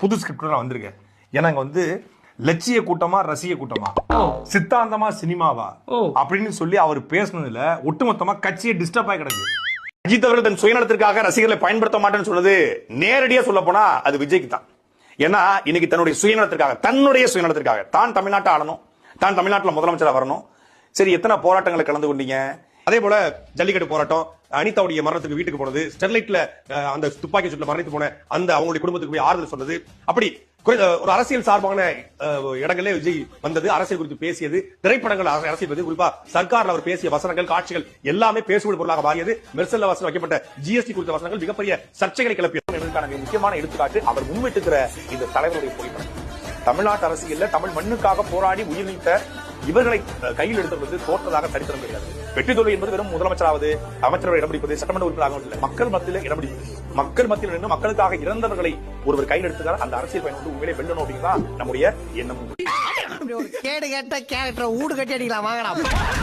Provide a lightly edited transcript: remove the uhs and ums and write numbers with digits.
புது ஸ்கிரிப்ட் நான் வந்திருக்கேன். ஏன்னா இங்க வந்து லட்சிய கூட்டமா ரசிக கூட்டமா சித்தாந்தமா சினிமாவா அப்படின்னு சொல்லி அவர் பேசுனதுல ஒட்டுமொத்தமா கட்சியை டிஸ்டர்ப் ஆகி கிடக்கு. அஜித் அவர்கள் தன் சுயநலத்திற்காக ரசிகர்களை பயன்படுத்த மாட்டேன்னு சொன்னது நேரடியா சொல்ல போனா அது விஜய்க்கு தான். ஏன்னா இன்னைக்கு தன்னுடைய சுயநலத்திற்காக தான் தமிழ்நாட்டை ஆளணும், தான் தமிழ்நாட்டில் முதலமைச்சரா வரணும். சரி, எத்தனை போராட்டங்களை கலந்து கொண்டீங்க? அதே போல ஜல்லிக்கட்டு போராட்டம், அனிதாவுடைய மரணத்துக்கு வீட்டுக்கு போனது, ஸ்டெர்லைட்ல அந்த துப்பாக்கி சூட்டில் மரணித்து போன அந்த அவங்களுடைய குடும்பத்துக்கு போய் ஆறுதல் சொன்னது, அப்படி ஒரு அரசியல் சார்பான இடங்களே விஜய் வந்தது, அரசியல் குறித்து பேசியது, திரைப்படங்கள் அரசியல் குறிப்பா சர்க்கார்ல அவர் பேசிய வசனங்கள், காட்சிகள் எல்லாமே பேசுவது பொருளாக மாறியது. மெர்சல்ல வசனம் வைக்கப்பட்ட ஜிஎஸ்டி குறித்த வசனங்கள் மிகப்பெரிய சர்ச்சைகளை கிளப்பியது என்பதற்கான முக்கியமான எடுத்துக்காட்டு அவர் முன்வைத்துக்கிற இந்த தலைவருடைய புகைப்படம். தமிழ்நாட்டு அரசியல்ல தமிழ் மண்ணுக்காக போராடி உயிர் நீத்த இவர்களை கையில் எடுத்துவது தோற்றதாக சரித்திரம் கிடையாது. வெற்றி தோல்வி என்பது வெறும் முதலமைச்சராவது, அமைச்சரவை இடம் பிடிப்பது, சட்டமன்ற உறுப்பினராக இல்லை, மக்கள் மத்தியில் இடம் பிடிப்பது. மக்கள் மத்தியில் நின்று மக்களுக்காக இறந்தவர்களை ஒருவர் கையில் எடுத்துக்கார் அந்த அரசியல் பயன் வந்து உண்மையிலே வெல்லணும் அப்படிங்கிறதான் நம்முடைய எண்ணம். கேடு கேட்ட கேரக்டர் ஊடு கட்டி அடிக்கலாம் வாங்கலாம்.